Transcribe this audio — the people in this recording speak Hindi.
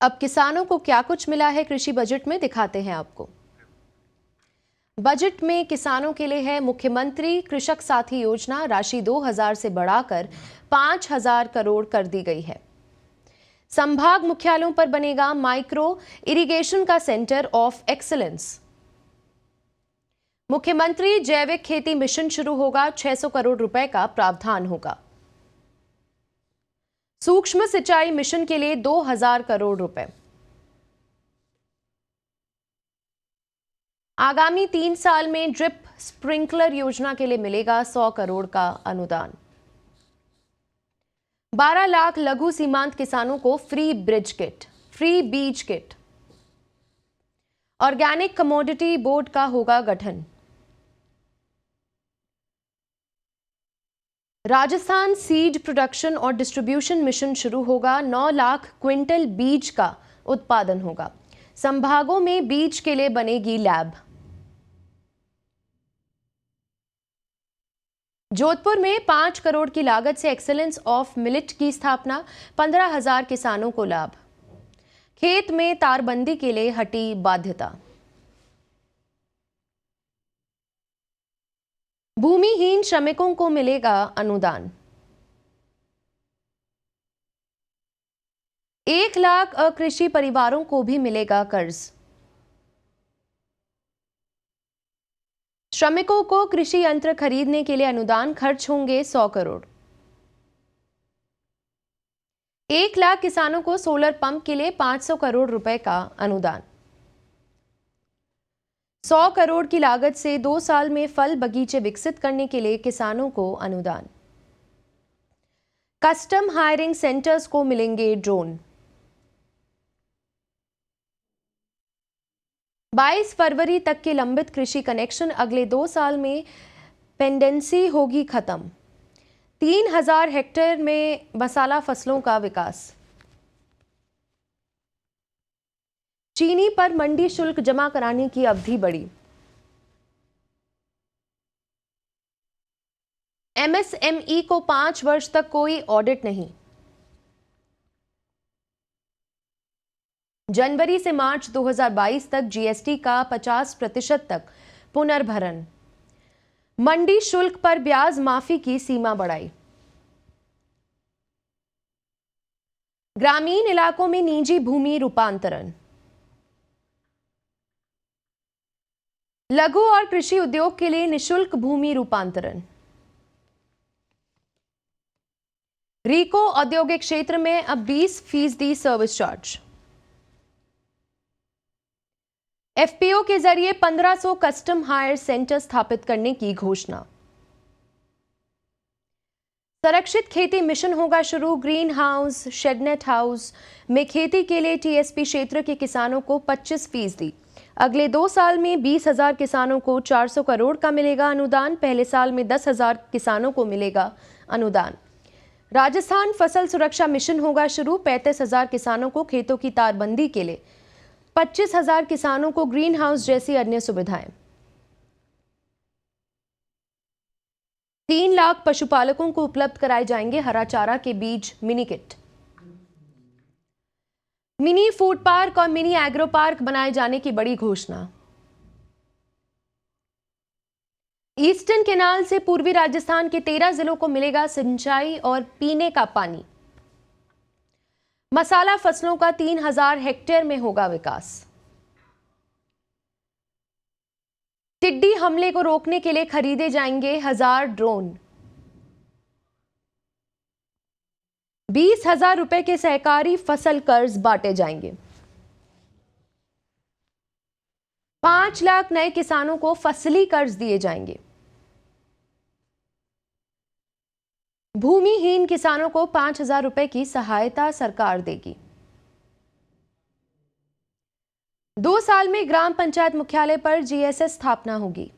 अब किसानों को क्या कुछ मिला है कृषि बजट में, दिखाते हैं आपको। बजट में किसानों के लिए है मुख्यमंत्री कृषक साथी योजना। राशि 2000 से बढ़ाकर 5000 करोड़ कर दी गई है। संभाग मुख्यालयों पर बनेगा माइक्रो इरिगेशन का सेंटर ऑफ एक्सीलेंस। मुख्यमंत्री जैविक खेती मिशन शुरू होगा, 600 करोड़ रुपए का प्रावधान होगा। सूक्ष्म सिंचाई मिशन के लिए 2000 करोड़ रुपए। आगामी 3 साल में ड्रिप स्प्रिंकलर योजना के लिए मिलेगा 100 करोड़ का अनुदान। 12 लाख लघु सीमांत किसानों को फ्री बीज किट। ऑर्गेनिक कमोडिटी बोर्ड का होगा गठन। राजस्थान सीड प्रोडक्शन और डिस्ट्रीब्यूशन मिशन शुरू होगा, 9 लाख क्विंटल बीज का उत्पादन होगा। संभागों में बीज के लिए बनेगी लैब। जोधपुर में 5 करोड़ की लागत से एक्सीलेंस ऑफ मिलेट की स्थापना, 15,000 किसानों को लाभ। खेत में तारबंदी के लिए हटी बाध्यता। भूमिहीन श्रमिकों को मिलेगा अनुदान। 1 लाख अकृषि परिवारों को भी मिलेगा कर्ज। श्रमिकों को कृषि यंत्र खरीदने के लिए अनुदान, खर्च होंगे 100 करोड़। 1 लाख किसानों को सोलर पंप के लिए 500 करोड़ रुपए का अनुदान। 100 करोड़ की लागत से 2 साल में फल बगीचे विकसित करने के लिए किसानों को अनुदान। कस्टम हायरिंग सेंटर्स को मिलेंगे ड्रोन। 22 फरवरी तक के लंबित कृषि कनेक्शन, अगले 2 साल में पेंडेंसी होगी खत्म। 3000 हेक्टेयर में मसाला फसलों का विकास। चीनी पर मंडी शुल्क जमा कराने की अवधि बढ़ी। एमएसएमई को 5 वर्ष तक कोई ऑडिट नहीं। जनवरी से मार्च 2022 तक जीएसटी का 50% तक पुनर्भरण। मंडी शुल्क पर ब्याज माफी की सीमा बढ़ाई। ग्रामीण इलाकों में निजी भूमि रूपांतरण। लघु और कृषि उद्योग के लिए निशुल्क भूमि रूपांतरण। रीको औद्योगिक क्षेत्र में अब 20% सर्विस चार्ज। एफपीओ के जरिए 1500 कस्टम हायर सेंटर स्थापित करने की घोषणा। संरक्षित खेती मिशन होगा शुरू, ग्रीन हाउस शेडनेट हाउस में खेती के लिए टीएसपी क्षेत्र के किसानों को 25%। अगले 2 साल में 20,000 किसानों को 400 करोड़ का मिलेगा अनुदान। पहले साल में 10,000 किसानों को मिलेगा अनुदान। राजस्थान फसल सुरक्षा मिशन होगा शुरू, 35,000 किसानों को खेतों की तारबंदी के लिए, 25,000 किसानों को ग्रीन हाउस जैसी अन्य सुविधाएं। 3 लाख पशुपालकों को उपलब्ध कराए जाएंगे हरा चारा के बीज mini kit. Mini food park और मिनी एग्रो पार्क बनाए जाने की बड़ी घोषणा। ईस्टर्न केनाल से पूर्वी राजस्थान के 13 जिलों को मिलेगा सिंचाई और पीने का पानी। मसाला फसलों का 3000 हेक्टेयर में होगा विकास। टिड्डी हमले को रोकने के लिए खरीदे जाएंगे 1000 ड्रोन। 20,000 रुपए के सहकारी फसल कर्ज बांटे जाएंगे। 5 लाख नए किसानों को फसली कर्ज दिए जाएंगे। भूमिहीन किसानों को 5,000 रुपए की सहायता सरकार देगी। 2 साल में ग्राम पंचायत मुख्यालय पर जीएसएस स्थापना होगी।